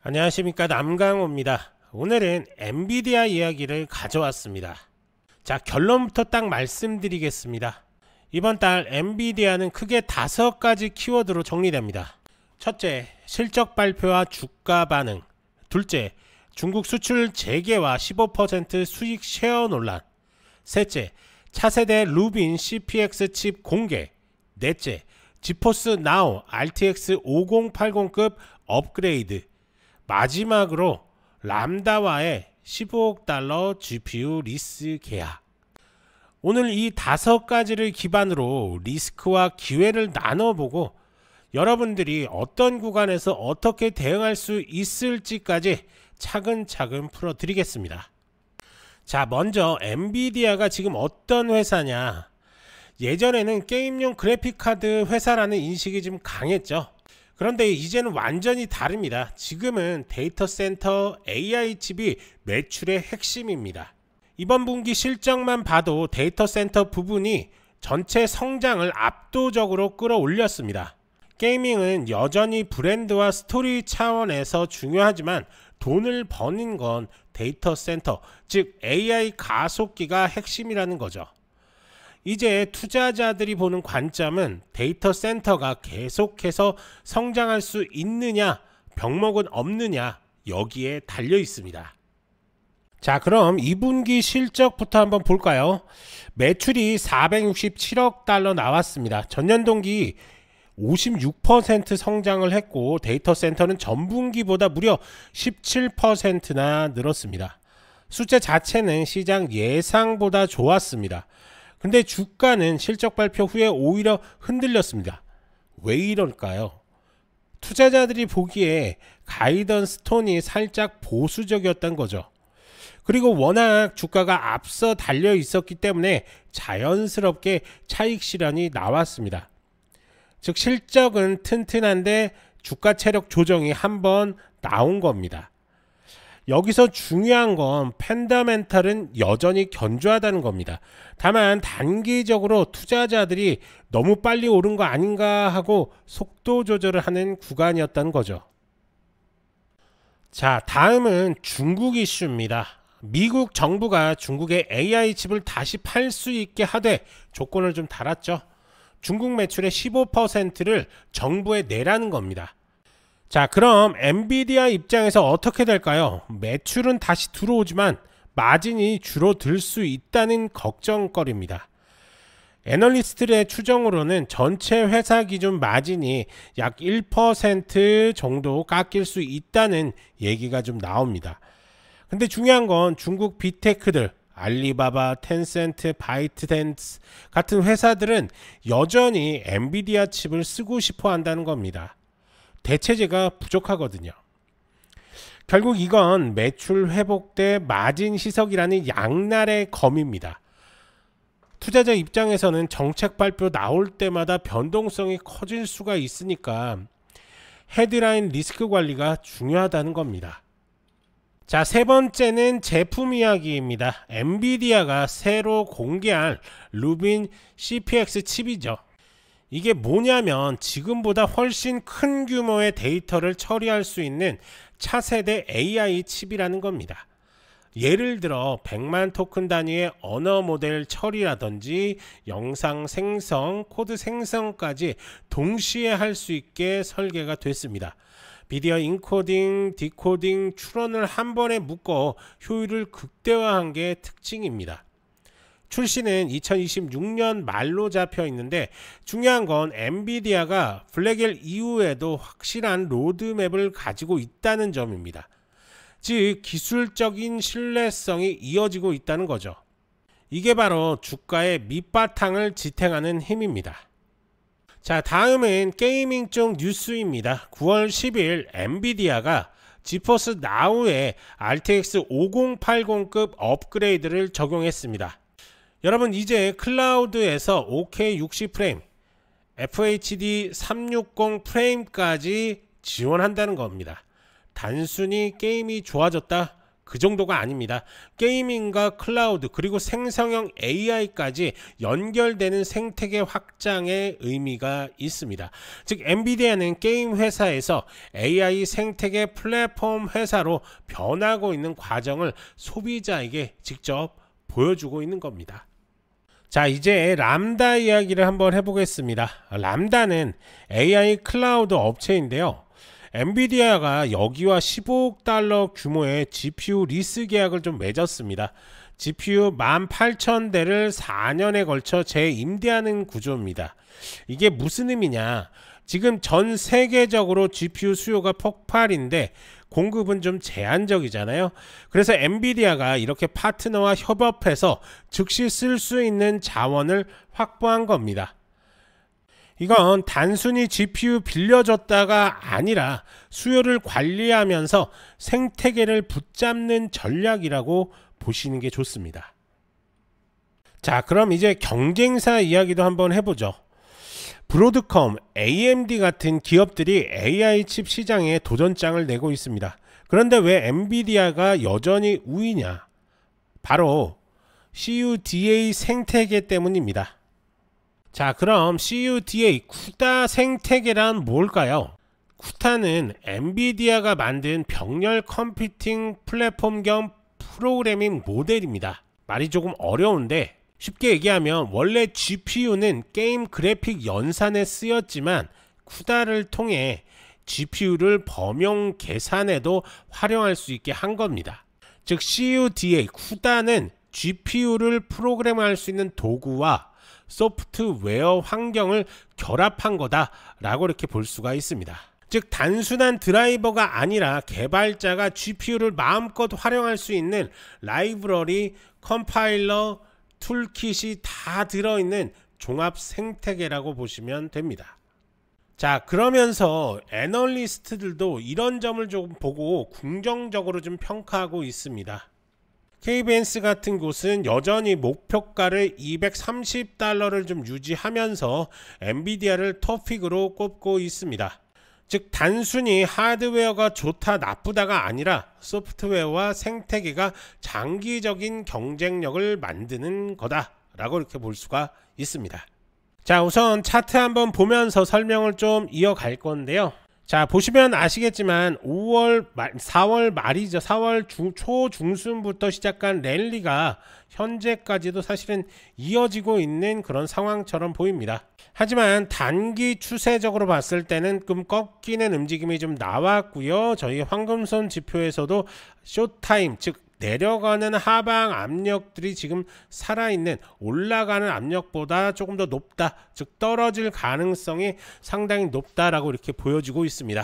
안녕하십니까, 남강호입니다. 오늘은 엔비디아 이야기를 가져왔습니다. 자, 결론부터 딱 말씀드리겠습니다. 이번 달 엔비디아는 크게 5가지 키워드로 정리됩니다. 첫째, 실적 발표와 주가 반응. 둘째, 중국 수출 재개와 15% 수익 쉐어 논란. 셋째, 차세대 루빈 CPX 칩 공개. 넷째, 지포스 나우 RTX 5080급 업그레이드. 마지막으로 람다와의 15억 달러 GPU 리스 계약. 오늘 이 5가지를 기반으로 리스크와 기회를 나눠보고 여러분들이 어떤 구간에서 어떻게 대응할 수 있을지까지 차근차근 풀어드리겠습니다. 자, 먼저 엔비디아가 지금 어떤 회사냐. 예전에는 게임용 그래픽카드 회사라는 인식이 좀 강했죠. 그런데 이제는 완전히 다릅니다. 지금은 데이터 센터 AI 칩이 매출의 핵심입니다. 이번 분기 실적만 봐도 데이터 센터 부분이 전체 성장을 압도적으로 끌어올렸습니다. 게이밍은 여전히 브랜드와 스토리 차원에서 중요하지만 돈을 버는 건 데이터 센터, 즉 AI 가속기가 핵심이라는 거죠. 이제 투자자들이 보는 관점은 데이터 센터가 계속해서 성장할 수 있느냐, 병목은 없느냐, 여기에 달려 있습니다. 자, 그럼 2분기 실적부터 한번 볼까요? 매출이 467억 달러 나왔습니다. 전년 동기 56% 성장을 했고 데이터 센터는 전분기보다 무려 17%나 늘었습니다. 숫자 자체는 시장 예상보다 좋았습니다. 근데 주가는 실적 발표 후에 오히려 흔들렸습니다. 왜 이럴까요? 투자자들이 보기에 가이던스 톤이 살짝 보수적이었던 거죠. 그리고 워낙 주가가 앞서 달려 있었기 때문에 자연스럽게 차익 실현이 나왔습니다. 즉 실적은 튼튼한데 주가 체력 조정이 한번 나온 겁니다. 여기서 중요한 건 펀더멘털은 여전히 견조하다는 겁니다. 다만 단기적으로 투자자들이 너무 빨리 오른 거 아닌가 하고 속도 조절을 하는 구간이었던 거죠. 자, 다음은 중국 이슈입니다. 미국 정부가 중국의 AI 칩을 다시 팔 수 있게 하되 조건을 좀 달았죠. 중국 매출의 15%를 정부에 내라는 겁니다. 자, 그럼 엔비디아 입장에서 어떻게 될까요? 매출은 다시 들어오지만 마진이 줄어들 수 있다는 걱정거리입니다. 애널리스트의 추정으로는 전체 회사 기준 마진이 약 1% 정도 깎일 수 있다는 얘기가 좀 나옵니다. 근데 중요한 건 중국 빅테크들, 알리바바, 텐센트, 바이트댄스 같은 회사들은 여전히 엔비디아 칩을 쓰고 싶어 한다는 겁니다. 대체재가 부족하거든요. 결국 이건 매출 회복 대 마진 희석이라는 양날의 검입니다. 투자자 입장에서는 정책 발표 나올 때마다 변동성이 커질 수가 있으니까 헤드라인 리스크 관리가 중요하다는 겁니다. 자, 세 번째는 제품 이야기입니다. 엔비디아가 새로 공개한 루빈 CPX 칩이죠. 이게 뭐냐면 지금보다 훨씬 큰 규모의 데이터를 처리할 수 있는 차세대 AI 칩이라는 겁니다. 예를 들어 100만 토큰 단위의 언어 모델 처리라든지 영상 생성, 코드 생성까지 동시에 할 수 있게 설계가 됐습니다. 비디오 인코딩, 디코딩, 추론을 한 번에 묶어 효율을 극대화한 게 특징입니다. 출시는 2026년 말로 잡혀 있는데 중요한 건 엔비디아가 블랙엘 이후에도 확실한 로드맵을 가지고 있다는 점입니다. 즉 기술적인 신뢰성이 이어지고 있다는 거죠. 이게 바로 주가의 밑바탕을 지탱하는 힘입니다. 자, 다음은 게이밍 쪽 뉴스입니다. 9월 10일 엔비디아가 지포스 나우에 RTX 5080급 업그레이드를 적용했습니다. 여러분, 이제 클라우드에서 4K 60프레임, FHD 360 프레임까지 지원한다는 겁니다. 단순히 게임이 좋아졌다? 그 정도가 아닙니다. 게이밍과 클라우드 그리고 생성형 AI까지 연결되는 생태계 확장의 의미가 있습니다. 즉 엔비디아는 게임 회사에서 AI 생태계 플랫폼 회사로 변하고 있는 과정을 소비자에게 직접 보여주고 있는 겁니다. 자, 이제 람다 이야기를 한번 해보겠습니다. 람다는 AI 클라우드 업체인데요. 엔비디아가 여기와 15억 달러 규모의 GPU 리스 계약을 좀 맺었습니다. GPU 18,000대를 4년에 걸쳐 재임대하는 구조입니다. 이게 무슨 의미냐? 지금 전 세계적으로 GPU 수요가 폭발인데 공급은 좀 제한적이잖아요. 그래서 엔비디아가 이렇게 파트너와 협업해서 즉시 쓸 수 있는 자원을 확보한 겁니다. 이건 단순히 GPU 빌려줬다가 아니라 수요를 관리하면서 생태계를 붙잡는 전략이라고 보시는 게 좋습니다. 자, 그럼 이제 경쟁사 이야기도 한번 해보죠. 브로드컴, AMD 같은 기업들이 AI 칩 시장에 도전장을 내고 있습니다. 그런데 왜 엔비디아가 여전히 우위냐? 바로 CUDA 생태계 때문입니다. 자, 그럼 CUDA 쿠다 생태계란 뭘까요? 쿠다는 엔비디아가 만든 병렬 컴퓨팅 플랫폼 겸 프로그래밍 모델입니다. 말이 조금 어려운데 쉽게 얘기하면 원래 GPU는 게임 그래픽 연산에 쓰였지만 쿠다를 통해 GPU를 범용 계산에도 활용할 수 있게 한 겁니다. 즉 CUDA 쿠다는 GPU를 프로그램할 수 있는 도구와 소프트웨어 환경을 결합한 거다라고 이렇게 볼 수가 있습니다. 즉 단순한 드라이버가 아니라 개발자가 GPU를 마음껏 활용할 수 있는 라이브러리, 컴파일러, 툴킷이 다 들어있는 종합 생태계라고 보시면 됩니다. 자, 그러면서 애널리스트들도 이런 점을 좀 보고 긍정적으로 좀 평가하고 있습니다. KBS 같은 곳은 여전히 목표가를 230달러를 좀 유지하면서 엔비디아를 톱픽으로 꼽고 있습니다. 즉 단순히 하드웨어가 좋다 나쁘다가 아니라 소프트웨어와 생태계가 장기적인 경쟁력을 만드는 거다라고 이렇게 볼 수가 있습니다. 자, 우선 차트 한번 보면서 설명을 좀 이어갈 건데요. 자, 보시면 아시겠지만 4월 말이죠. 4월 초중순부터 시작한 랠리가 현재까지도 사실은 이어지고 있는 그런 상황처럼 보입니다. 하지만 단기 추세적으로 봤을 때는 좀 꺾이는 움직임이 좀 나왔고요. 저희 황금선 지표에서도 숏타임, 즉 내려가는 하방 압력들이 지금 살아있는, 올라가는 압력보다 조금 더 높다, 즉 떨어질 가능성이 상당히 높다라고 이렇게 보여지고 있습니다.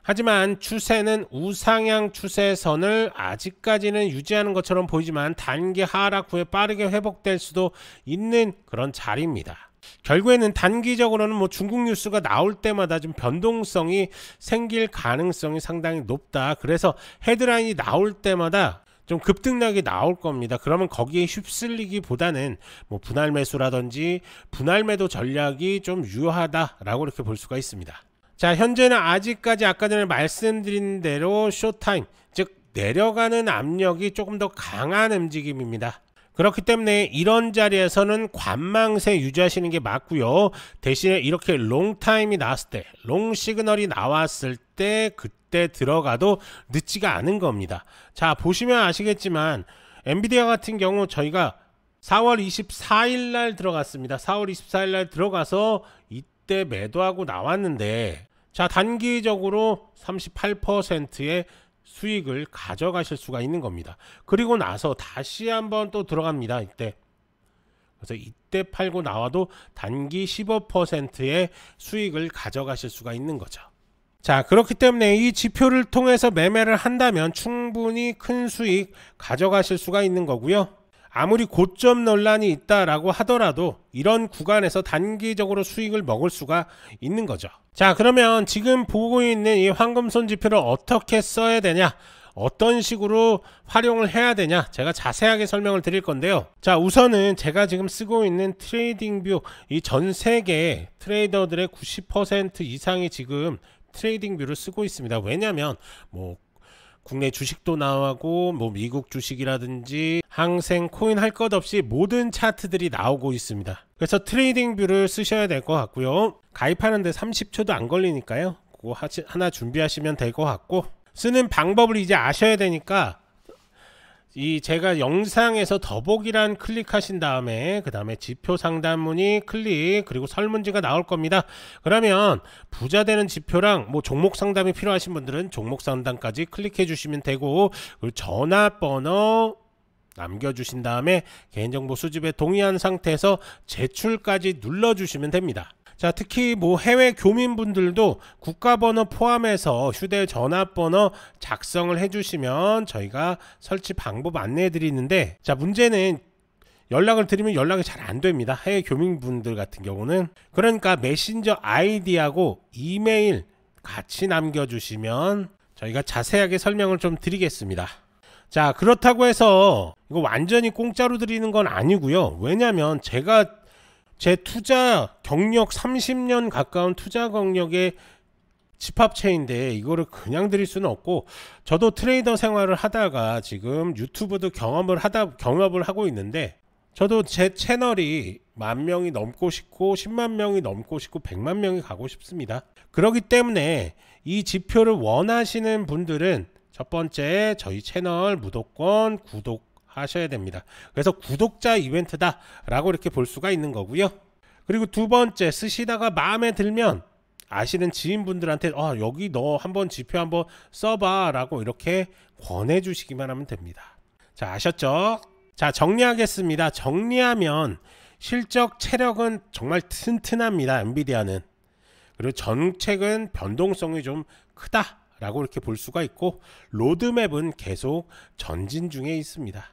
하지만 추세는 우상향 추세선을 아직까지는 유지하는 것처럼 보이지만 단기 하락 후에 빠르게 회복될 수도 있는 그런 자리입니다. 결국에는 단기적으로는 뭐 중국 뉴스가 나올 때마다 좀 변동성이 생길 가능성이 상당히 높다. 그래서 헤드라인이 나올 때마다 좀 급등락이 나올 겁니다. 그러면 거기에 휩쓸리기보다는 뭐 분할 매수라든지 분할 매도 전략이 좀 유효하다라고 이렇게 볼 수가 있습니다. 자, 현재는 아직까지 아까 전에 말씀드린 대로 숏타임, 즉 내려가는 압력이 조금 더 강한 움직임입니다. 그렇기 때문에 이런 자리에서는 관망세 유지하시는 게 맞고요. 대신에 이렇게 롱타임이 나왔을 때, 롱 시그널이 나왔을 때 그때 들어가도 늦지가 않은 겁니다. 자, 보시면 아시겠지만 엔비디아 같은 경우 저희가 4월 24일 날 들어갔습니다. 4월 24일 날 들어가서 이때 매도하고 나왔는데, 자, 단기적으로 38%의 수익을 가져가실 수가 있는 겁니다. 그리고 나서 다시 한번 또 들어갑니다. 이때. 그래서 이때 팔고 나와도 단기 15%의 수익을 가져가실 수가 있는 거죠. 자, 그렇기 때문에 이 지표를 통해서 매매를 한다면 충분히 큰 수익 가져가실 수가 있는 거고요. 아무리 고점 논란이 있다라고 하더라도 이런 구간에서 단기적으로 수익을 먹을 수가 있는 거죠. 자, 그러면 지금 보고 있는 이 황금손 지표를 어떻게 써야 되냐, 어떤 식으로 활용을 해야 되냐, 제가 자세하게 설명을 드릴 건데요. 자, 우선은 제가 지금 쓰고 있는 트레이딩뷰, 이 전 세계 트레이더들의 90% 이상이 지금 트레이딩뷰를 쓰고 있습니다. 왜냐하면 뭐 국내 주식도 나오고 뭐 미국 주식이라든지 항생, 코인 할 것 없이 모든 차트들이 나오고 있습니다. 그래서 트레이딩 뷰를 쓰셔야 될 것 같고요. 가입하는데 30초도 안 걸리니까요. 그거 하나 준비하시면 될 것 같고, 쓰는 방법을 이제 아셔야 되니까 제가 영상에서 더보기란 클릭하신 다음에 그 다음에 지표 상단 문의 클릭, 그리고 설문지가 나올 겁니다. 그러면 부자 되는 지표랑 뭐 종목 상담이 필요하신 분들은 종목 상담까지 클릭해 주시면 되고, 그리고 전화번호 남겨주신 다음에 개인정보 수집에 동의한 상태에서 제출까지 눌러주시면 됩니다. 자, 특히 뭐 해외 교민분들도 국가번호 포함해서 휴대전화번호 작성을 해주시면 저희가 설치 방법 안내해 드리는데, 자, 문제는 연락을 드리면 연락이 잘 안 됩니다. 해외 교민분들 같은 경우는. 그러니까 메신저 아이디하고 이메일 같이 남겨주시면 저희가 자세하게 설명을 좀 드리겠습니다. 자, 그렇다고 해서 이거 완전히 공짜로 드리는 건 아니고요. 왜냐면 제가 제 투자 경력 30년 가까운 투자 경력의 집합체인데 이거를 그냥 드릴 수는 없고, 저도 트레이더 생활을 하다가 지금 유튜브도 경험을 하고 있는데, 저도 제 채널이 10,000명이 넘고 싶고 10만 명이 넘고 싶고 100만 명이 가고 싶습니다. 그렇기 때문에 이 지표를 원하시는 분들은 첫 번째 저희 채널 무조건 구독하셔야 됩니다. 그래서 구독자 이벤트다 라고 이렇게 볼 수가 있는 거고요. 그리고 두 번째, 쓰시다가 마음에 들면 아시는 지인분들한테 여기 너 한번 지표 한번 써봐 라고 이렇게 권해 주시기만 하면 됩니다. 자, 아셨죠? 자, 정리하겠습니다. 정리하면 실적 체력은 정말 튼튼합니다. 엔비디아는. 그리고 정책은 변동성이 좀 크다 라고 이렇게 볼 수가 있고, 로드맵은 계속 전진 중에 있습니다.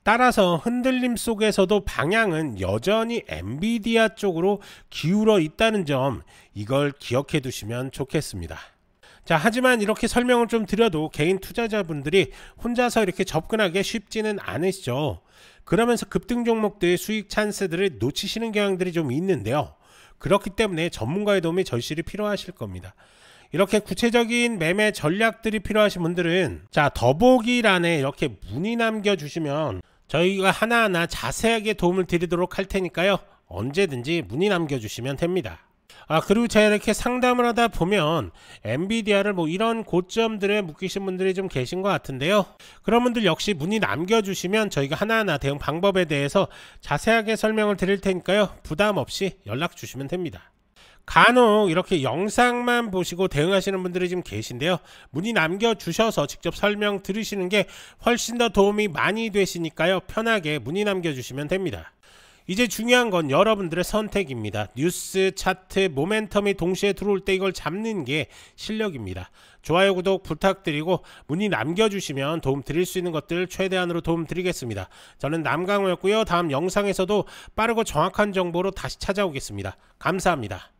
따라서 흔들림 속에서도 방향은 여전히 엔비디아 쪽으로 기울어 있다는 점, 이걸 기억해 두시면 좋겠습니다. 자, 하지만 이렇게 설명을 좀 드려도 개인 투자자분들이 혼자서 이렇게 접근하기 쉽지는 않으시죠. 그러면서 급등 종목들 수익 찬스들을 놓치시는 경향들이 좀 있는데요. 그렇기 때문에 전문가의 도움이 절실히 필요하실 겁니다. 이렇게 구체적인 매매 전략들이 필요하신 분들은 자, 더보기란에 이렇게 문의 남겨주시면 저희가 하나하나 자세하게 도움을 드리도록 할 테니까요. 언제든지 문의 남겨주시면 됩니다. 그리고 제가 이렇게 상담을 하다 보면 엔비디아를 뭐 이런 고점들에 묶이신 분들이 좀 계신 것 같은데요. 그런 분들 역시 문의 남겨주시면 저희가 하나하나 대응 방법에 대해서 자세하게 설명을 드릴 테니까요. 부담 없이 연락 주시면 됩니다. 간혹 이렇게 영상만 보시고 대응하시는 분들이 좀 계신데요. 문의 남겨주셔서 직접 설명 들으시는 게 훨씬 더 도움이 많이 되시니까요. 편하게 문의 남겨주시면 됩니다. 이제 중요한 건 여러분들의 선택입니다. 뉴스, 차트, 모멘텀이 동시에 들어올 때 이걸 잡는 게 실력입니다. 좋아요, 구독 부탁드리고 문의 남겨주시면 도움 드릴 수 있는 것들 최대한으로 도움 드리겠습니다. 저는 남강호였고요. 다음 영상에서도 빠르고 정확한 정보로 다시 찾아오겠습니다. 감사합니다.